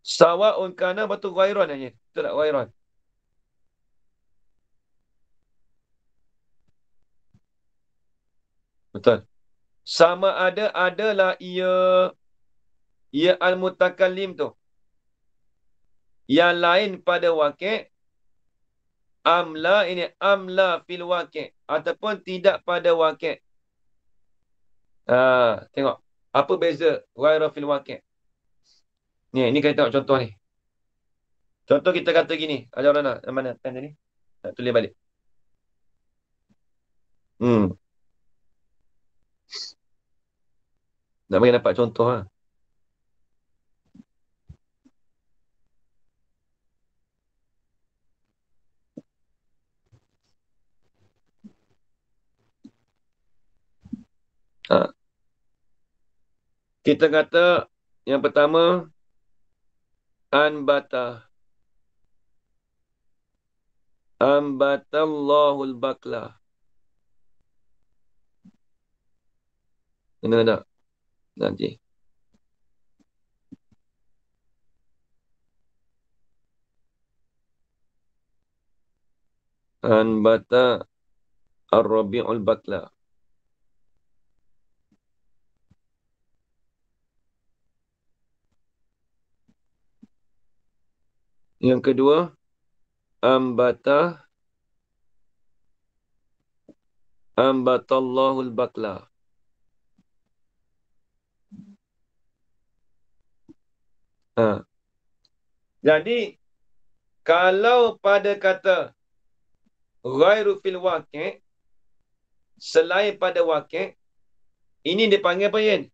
Sawa'un kana betul ghairan aja. Betul tak ghairan? Betul. Sama ada adalah ia al-mutakallim tu. Yang lain pada wakil. Amla ini amla fil wakil. Ataupun tidak pada wakil. Tengok. Apa beza ghairan fil wakil? Ni, ini kita tengok contoh ni. Contoh kita kata gini. Ajar mana? Mana pen tadi? Nak tulis balik. Nak bagi dapat contoh lah. Kita kata yang pertama ambatallahul bakla. Kena tak? Nanti. Anbata ar-rabi'ul bakla. Yang kedua, ambatallahul bakla. Jadi, kalau pada kata ghairu fil waqi', selain pada waqi', ini dipanggil apa, Yen?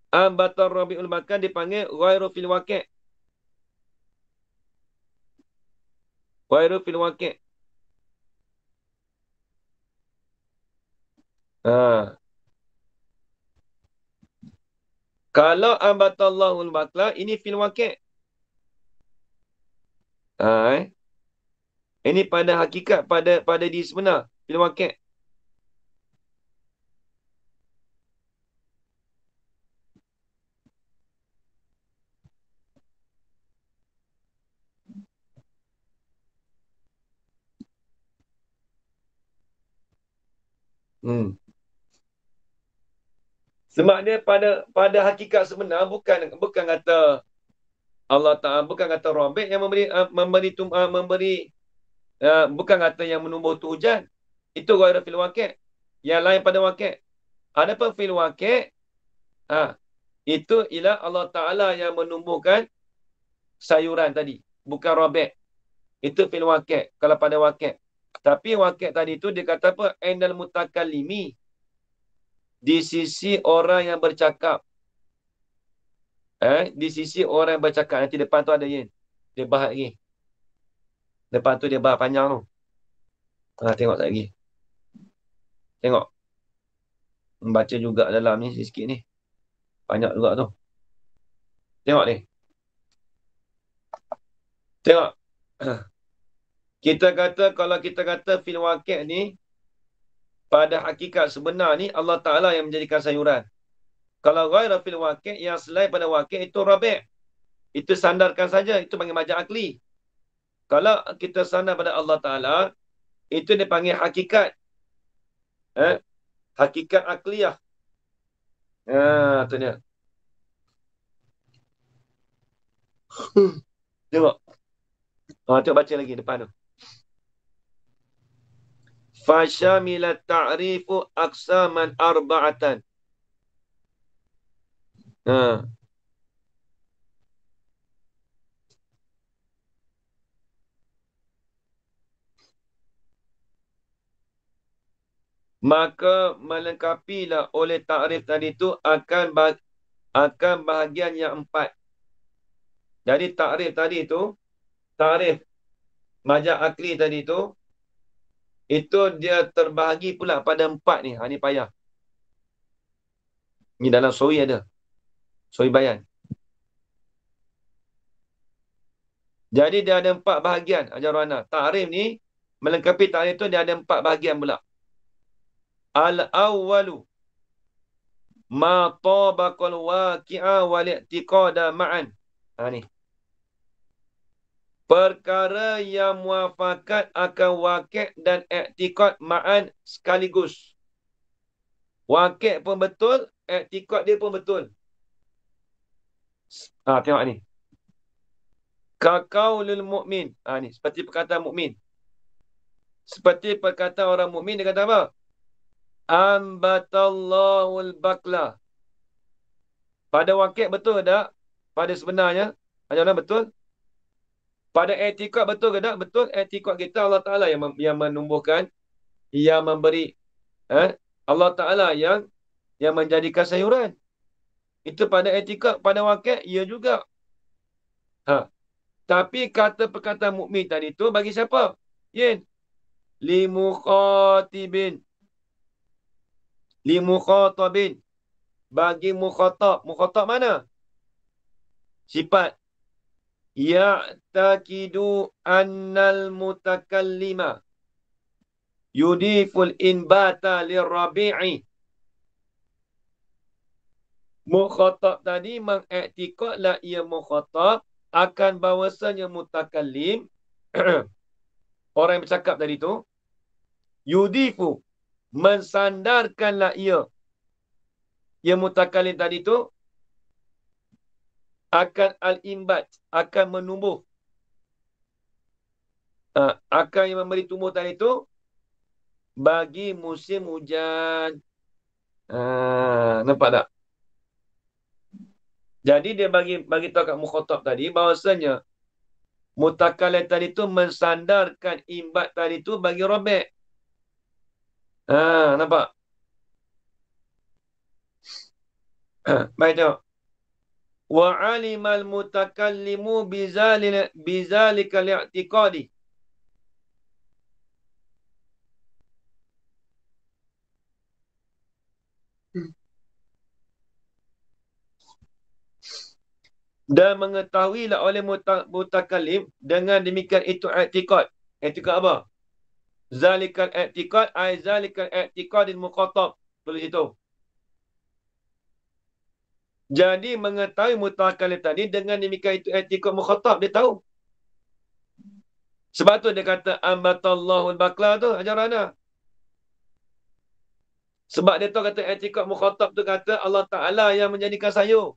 Ambatar rabi'ul bakla dipanggil ghairu fil waqi'. Ghairu fil waqi'. Kalau ambatallahul bakla, ini fil waqi'. Ini pada hakikat, pada diri sebenar. Fil waqi'. Sebab dia pada hakikat sebenar bukan kata Allah Ta'ala, bukan kata Rabi' yang memberi bukan kata yang menumbuh tu hujan. Itu ghairu fil waqi'. Yang lain pada waqi'. Adapun fil waqi', itu ialah Allah Ta'ala yang menumbuhkan sayuran tadi. Bukan Rabi'. Itu fil waqi'. Kalau pada waqi'. Tapi waqi' tadi tu dia kata apa? Indal mutakallimi. Di sisi orang yang bercakap. Di sisi orang yang bercakap. Nanti depan tu ada Yen. Dia bahas lagi. Depan tu dia bahas panjang tu. Tengok tak lagi. Tengok. Membaca juga dalam ni sikit ni. Banyak juga tu. Tengok ni. Tengok. Kalau kita kata fil waqi' ni, pada hakikat sebenar ni, Allah Ta'ala yang menjadikan sayuran. Kalau ghairu fil waqi', yang selain pada waqi' itu Rabi'. Itu sandarkan saja. Itu panggil majaz akli. Kalau kita sandar pada Allah Ta'ala, itu dipanggil hakikat. Hakikat akliyah. Itu dia. Tengok. Tengok baca lagi depan tu. Fashamilat ta'rifu aqsaman arba'atan. Maka melengkapilah oleh ta'rif tadi tu akan bahagian yang 4. Jadi ta'rif tadi tu, ta'rif majaz akli tadi tu, itu dia terbahagi pula pada 4 ni. Ni payah. Ni dalam suri ada. Suri bayan. Jadi dia ada 4 bahagian. Ajar Rana. Ta'rif ni, melengkapi ta'rif tu dia ada 4 bahagian pula. Al-awwalu ma tabaqal waqi'a wal i'tiqada ma'an. Ni. Perkara yang muafakat akan wakil dan i'tiqad ma'an sekaligus. Wakil pun betul, i'tiqad dia pun betul. Tengok ni. Kaqaulul mu'min. Ni seperti perkataan mukmin. Seperti perkataan orang mukmin, dia kata apa? Ambatallahu'l bakla. Pada wakil betul ke tak? Pada sebenarnya, macam betul? Pada i'tiqad betul ke tak? Betul. I'tiqad kita Allah Ta'ala yang menumbuhkan, yang memberi. Allah Ta'ala yang menjadikan sayuran. Itu pada i'tiqad. Pada wakil, ia juga. Tapi kata perkataan mukmin tadi tu bagi siapa? Yin. Limukhatibin. Limukhatabin. Bagi mukhatab. Mukhatab mana? Sifat. Ya'takidu annal mutakallima. Yudiful inbata lirrabi'i. Mukhatab tadi mengiktikadlah ia mukhatab akan bahawasanya mutakallim orang yang bercakap tadi tu yudifu mensandarkanlah ia mutakallim tadi tu akan al-imbat, akan menumbuh, akan yang memberi tumbuh tadi tu bagi musim hujan. Nampak tak? Jadi dia bagi tahu kat mukhatab tadi bahawasanya mutakallim tadi tu mensandarkan imbat tadi tu bagi robek. Nampak? Baik tengok. Wa alimal mutakallimu bizalika li'tiqadi. Dan mengetahuilah oleh mutakallim dengan demikian itu i'tiqad. I'tiqad apa? Zalikal i'tiqad ay zalikal i'tiqadil muqatab. Tulis itu. Jadi mengetahui mutakallim tadi dengan demikian itu i'tiqad mukhatab, dia tahu. Sebab tu dia kata ambatallahul bakla tu ajarannya. Sebab dia tahu kata i'tiqad mukhatab tu kata Allah Ta'ala yang menjadikan sayur.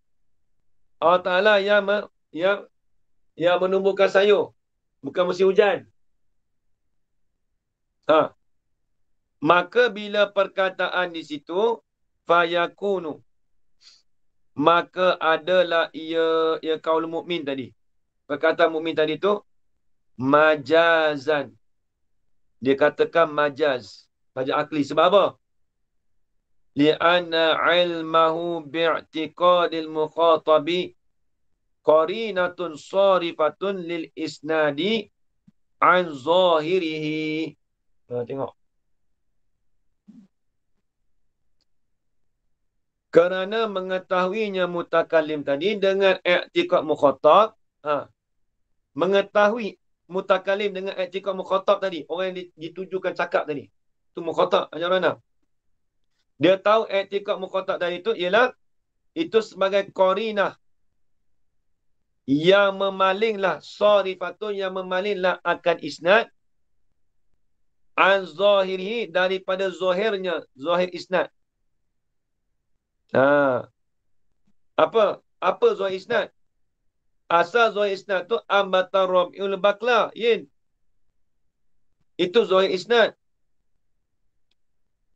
Allah Ta'ala yang menumbuhkan sayur. Bukan musim hujan. Maka bila perkataan di situ fayakunu, maka adalah ia kaul mukmin tadi. Perkataan mukmin tadi tu majazan. Dia katakan majaz. Majaz akli. Sebab apa? Li'anna ilmahu bi'tiqadil mukhatabi qarinatun sarifatun lil isnadi an zahirihi. Tengok. Kerana mengetahuinya mutakallim tadi dengan i'tiqad mukhatab. Mengetahui mutakallim dengan i'tiqad mukhatab tadi. Orang yang ditujukan cakap tadi. Itu mukhatab. Macam mana? Dia tahu i'tiqad mukhatab tadi itu ialah itu sebagai qarinah yang memalinglah, sarifatun yang memalinglah akan isnad an zahirihi, daripada zahirnya, zahir isnad. Apa zahir isnad? Asal zahir isnad tu ambatar rabiul bakla. Itu zahir isnad.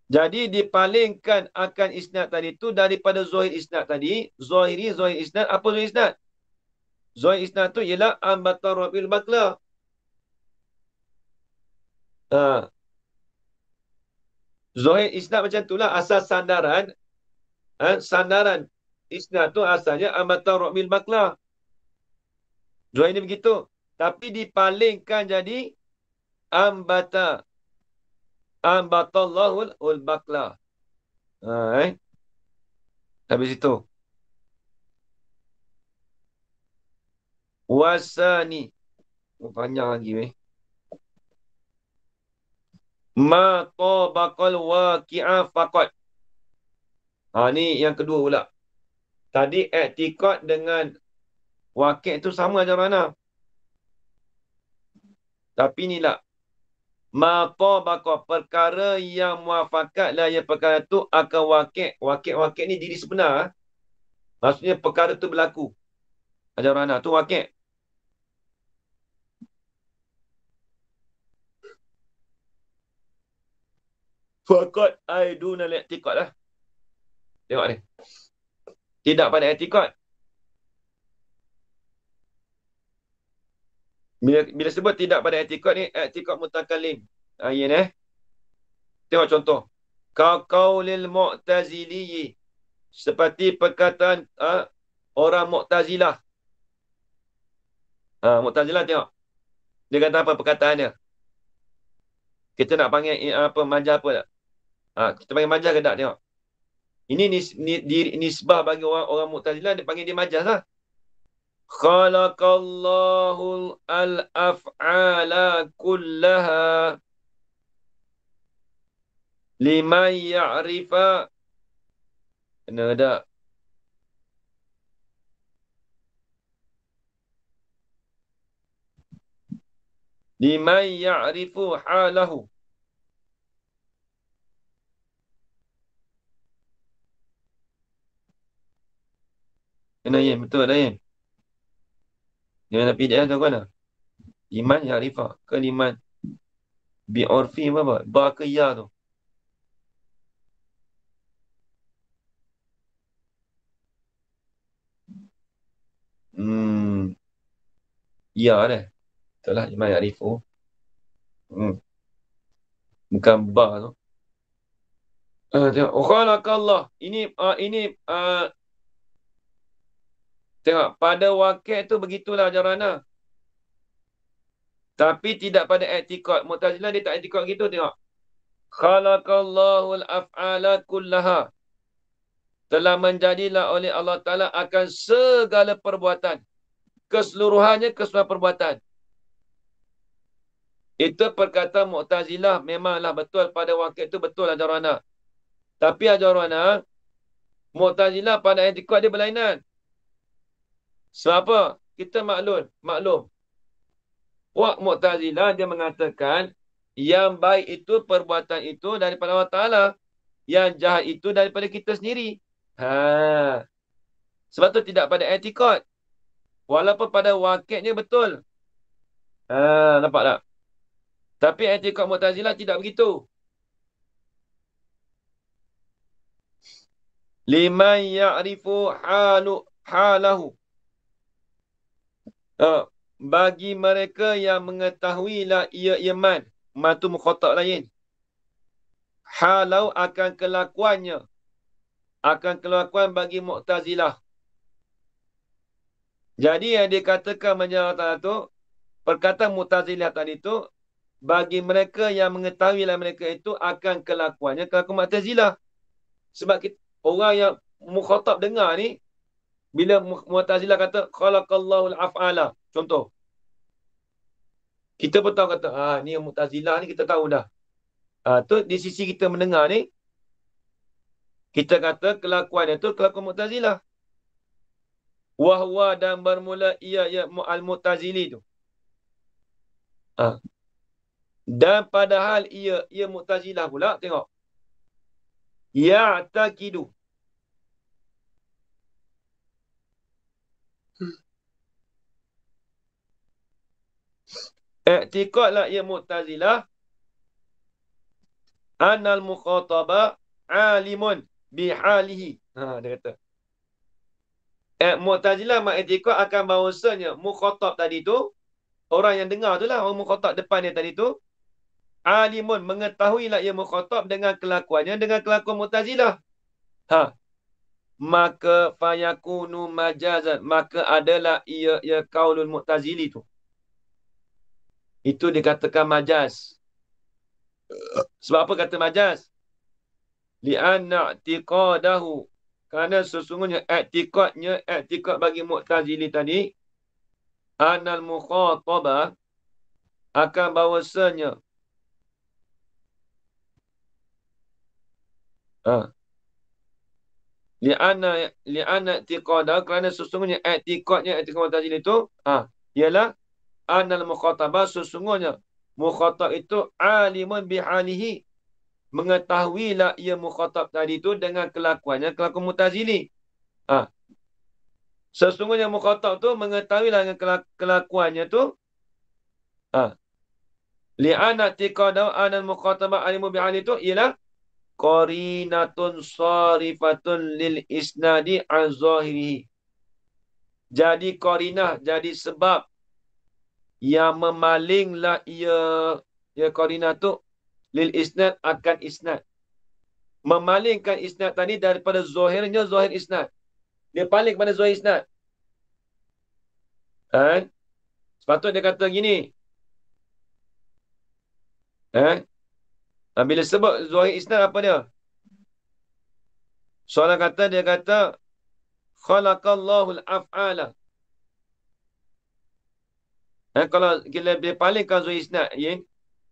Jadi dipalingkan akan isnad tadi tu daripada zahir isnad tadi. Zahiri, zahir isnad. Apa zahir isnad? Zahir isnad tu ialah ambatar rabiul bakla. Zahir isnad macam itulah asal sandaran. Sandaran isnad tu asalnya ambatar rabiul bakla. Zahir ni begitu. Tapi dipalingkan jadi ambatallahul bakla. Habis itu. Wasani. Panjang lagi. Ma tabaqal waqi'a faqat. Ni yang kedua pula. Tadi i'tiqad dengan waqi' itu sama aja mana? Tapi inilah matabaka, perkara yang muafakat lah yang perkara tu akan wakil. Wakil ni diri sebenar. Maksudnya perkara tu berlaku. Ajar rana tu wakil. Fakat aiduna li'tiqad lah. Tengok ni. Tidak pada i'tiqad. Bila sebut tidak pada i'tiqad ni, i'tiqad mutakallim. Ya ni. Tengok contoh. Qaulil mu'tazili. Seperti perkataan orang Mu'tazilah. Mu'tazilah tengok. Dia kata apa perkataan dia? Kita nak panggil apa majaz apa tak? Kita panggil majaz ke tak? Tengok. Ini nisbah bagi orang Mu'tazilah, dia panggil dia majaz lah. Khalaqallahu al-af'ala kullaha liman ya'rifa. Kena tak? Liman ya'rifu halahu. Kena Yin, betul dah Yin. Jangan nak pindah ke mana? Liman ya'rifa. Ke liman bi'urfi apa? Ba ke ya tu? Ya dah. Itulah liman ya'rifu. Bukan ba tu. Tengok. Khalaqallah. Ini tengok. Pada wakil tu begitulah jarana. Tapi tidak pada i'tiqad. Mu'tazilah dia tak i'tiqad gitu. Tengok. Khalaqallahu al-af'ala kullaha. Telah menjadilah oleh Allah Ta'ala akan segala perbuatan. Keseluruhannya keseluruhan perbuatan. Itu perkataan Mu'tazilah memanglah betul pada wakil itu betul ajarana. Tapi ajarana Mu'tazilah pada i'tiqad dia berlainan. Sebab apa? Kita maklum. Wak Mu'tazilah dia mengatakan yang baik itu perbuatan itu daripada Allah Ta'ala. Yang jahat itu daripada kita sendiri. Sebab tu tidak pada i'tiqad. Walaupun pada wakilnya betul. Nampak tak? Tapi i'tiqad Mu'tazilah tidak begitu. Liman ya'rifu halahu. Bagi mereka yang mengetahuilah ia iman. Matu mukhatab lain. Halau akan kelakuannya. Akan kelakuan bagi Mu'tazilah. Jadi yang dikatakan menjawab tu, perkataan Mu'tazilah tadi tu, bagi mereka yang mengetahuilah mereka itu akan kelakuannya kelakuan Mu'tazilah. Sebab orang yang mukhatab dengar ni, bila Mu'tazilah kata khalaqallahu al-af'ala, contoh. Kita pun tahu kata, ni Mu'tazilah ni kita tahu dah. Tu di sisi kita mendengar ni, kita kata kelakuan itu kelakuan Mu'tazilah. Wahwa dan bermula ia al-Mu'tazili tu. Dan padahal ia Mu'tazilah pula, tengok. Ya'taqidu. I'tiqadlah ia Mu'tazilah anal mukhataba alimun bihalihi. Dia kata. Mu'tazilah mengiktikad akan bahawasanya mukhatab tadi tu, orang yang dengar tu lah, orang mukhatab depan dia tadi tu, alimun, mengetahuilah ia mukhatab dengan kelakuannya, dengan kelakuan Mu'tazilah. Maka fayakunu majazan, maka adalah ia qaulul Mu'tazili tu. Itu dikatakan majaz. Sebab apa kata majaz? Li'anna i'tiqadahu, kerana sesungguhnya i'tiqad bagi Mu'tazili tadi, anal mukhatabah, akan bahawasanya li'anna i'tiqadahu, kerana sesungguhnya i'tiqad Mu'tazili itu ialah anal mukhatabah, sesungguhnya mukhatab itu alimun bihalihi, mengetahuilah ia mukhatab tadi itu dengan kelakuannya, kelakuan Mu'tazili. Sesungguhnya mukhatab tu mengetahuilah dengan kelakuannya tu. Li'ana tiqadaw anal mukhatabah alimun bihalihi itu ialah qarinatun sarifatun lil isnadi an zahirihi. Jadi qarinah, jadi sebab yang memalinglah ia qarinah tu lil isnad akan isnad. Memalingkan isnad tadi daripada zahirnya zahir isnad. Dia paling kepada zahir isnad. Sepatutnya dia kata gini. Bila sebut zahir isnad apa dia? Soalan kata, dia kata khalaqallahu al-af'ala. Kalau dia palingkan zahir isnad,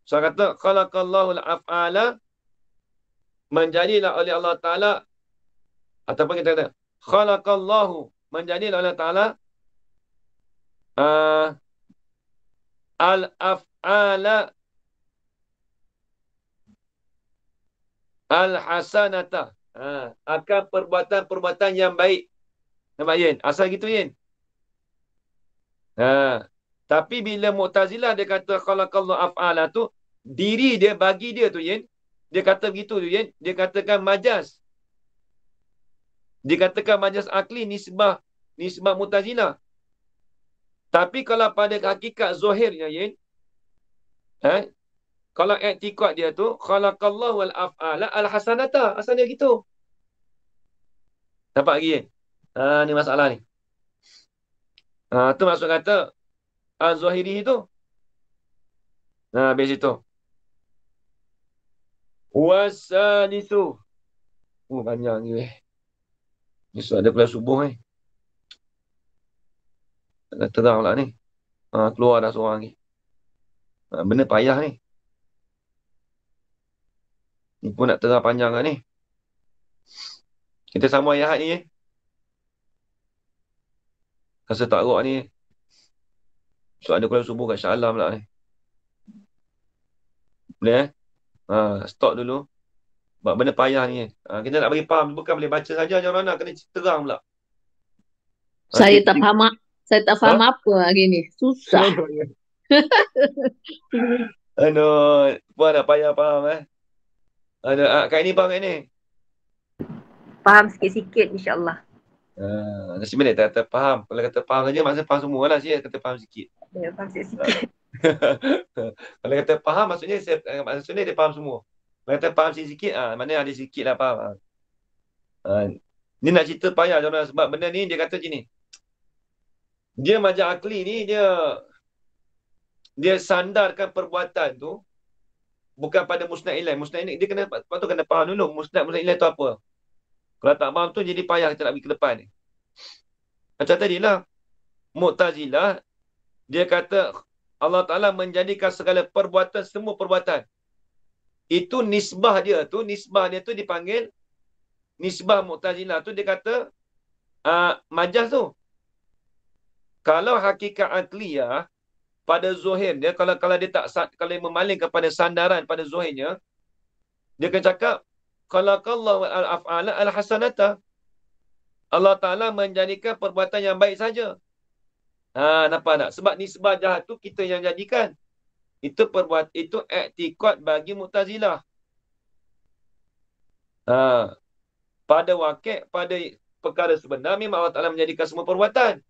soalan kata khalaqallahu al-af'ala, menjadilah oleh Allah Ta'ala, ataupun kita kata khalaqallahu, menjadilah oleh Allah Ta'ala al-af'ala al-hasanata, akan perbuatan-perbuatan yang baik. Nampak Yin? Asal gitu Yin. Tapi bila Mu'tazilah dia kata khalaqallahu af'ala tu, diri dia, bagi dia tu Yin, dia kata begitu tu Yin, dia katakan majaz. Dikatakan majaz akli, nisbah Mu'tazilah. Tapi kalau pada hakikat zahirnya Yin, kalau i'tiqad dia tu khalaqallahu wal af'ala al hasanata, asal dia gitu. Nampak lagi Yin? Ni masalah ni. Tu maksud kata az-zahiri itu. Habis itu. Wasalisu. Banyak ni. Ni suara ada subuh ni. Dah terang lah ni. Keluar dah seorang ni. Benda payah ni. Ni pun nak terang panjang lah ni. Kita sama ayat ni. Rasa tak rok ni. So ada keluar subuh kat Shah Alam lah ni. Boleh stop dulu. Sebab benda payah ni. Kita nak bagi faham. Bukan boleh baca saja macam mana. Kena terang pula.
Saya tak faham apa hari ni. Susah.
Puan dah payah faham Kak ini faham Kak ini?
Faham sikit-sikit insyaAllah.
Nasi minit tak kata faham. Kalau kata faham saja, maksudnya faham semua lah. Saya kata faham sikit.
Ya, faham sikit-sikit.
Kalau kata faham, maksudnya dia faham semua. Kalau kata faham sikit-sikit, maknanya ada sikit lah faham. Ni nak cerita payah orang, sebab benda ni dia kata gini. Dia majaz akli ni, dia sandarkan perbuatan tu bukan pada musnad ilaih. Musnad ilaih dia kena faham dulu musnad ilaih tu apa. Kalau tak faham tu jadi payah kita nak pergi ke depan ni. Macam tadi lah, Mu'tazilah dia kata Allah Ta'ala menjadikan segala perbuatan, semua perbuatan itu nisbah dia tu dipanggil nisbah. Mu'tazilah tu dia kata majaz tu. Kalau hakikat akliyah pada zuhir dia, kalau dia tak, kalau dia memaling kepada sandaran pada zuhirnya, dia akan cakap khalaqallahu al-af'ala al-hasanata. Allah Ta'ala menjadikan perbuatan yang baik saja. Nampak tak? Sebab nisbah jahat tu kita yang jadikan. Itu i'tiqad bagi Mu'tazilah. Pada wakil, pada perkara sebenar, memang Allah Ta'ala menjadikan semua perbuatan.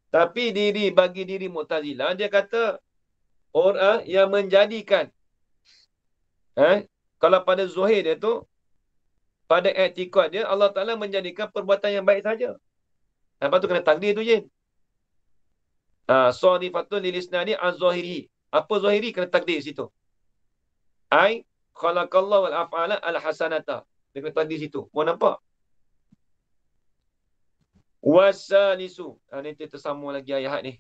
Tapi bagi diri Mu'tazilah, dia kata orang yang menjadikan. Kalau pada zuhir dia tu, pada i'tiqad dia, Allah Ta'ala menjadikan perbuatan yang baik saja. Lepas tu kena takdir tu je. Sarifatun lilisnani az-zahiri. Apa zahiri? Kena takdir situ. Khalaqallahu al-af'ala al-hasanata. Dia kena takdir situ. Mau nampak? Wasalisu. Ni kita sambung lagi ayat ni.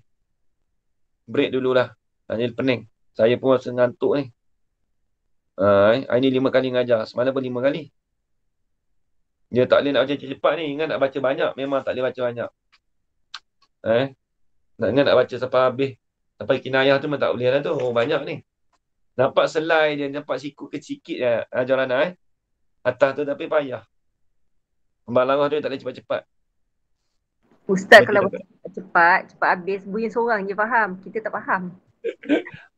Break dululah. Ni pening. Saya pun rasa ngantuk ni. Ini 5 kali ngajar. Semalam pun 5 kali. Dia tak boleh nak baca cepat ni. Ingat nak baca banyak. Memang tak boleh baca banyak. Nak baca sampai habis. Sampai kinayah tu memang tak boleh lah tu. Oh, banyak ni. Nampak selai dia, nampak siku kecil-kecil je. Ajaran atas tu tapi payah. Pembalarah tu tak boleh cepat-cepat.
Ustaz
Betul
kalau
tak?
baca cepat habis. Bunyi seorang je faham. Kita tak faham.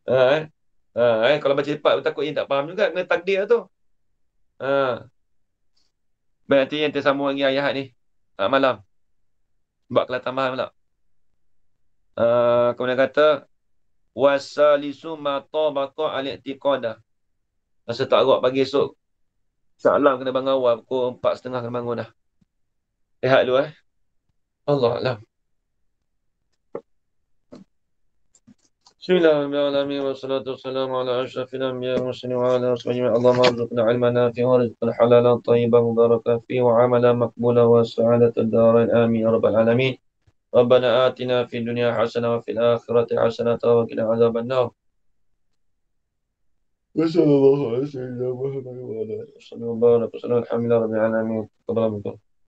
Ha, eh. Kalau baca cepat takut yang tak faham juga. Kena takdir tu. Ha. Baik, nanti yang tersambung lagi ayat ni. Malam. Sebab kelas tambahan pula. Kemudian kata, wasalisu ma tabaqa al-i'tiqadah. Masa tak agak pagi esok. Salam kena bangun awal. Pukul 4:30 kena bangun dah. Lihat dulu Allah Alam. Bismillahirrahmanirrahim. Wassalatu wassalamu ala asyrafil anbiya wal mursalin wa ala alihi wa Allahumma arzuqna ilman nafi'an wa rizqan halalan tayyiban mubarakan fihi wa amalan maqbulan wa sa'adatal darain amin ya rabbal alamin. Rabbana atina fid dunya hasanah wa fil akhirati hasanah wa qina adzaban nar. Wassalamualaikum warahmatullahi wabarakatuh. Alhamdulillah rabbil alamin.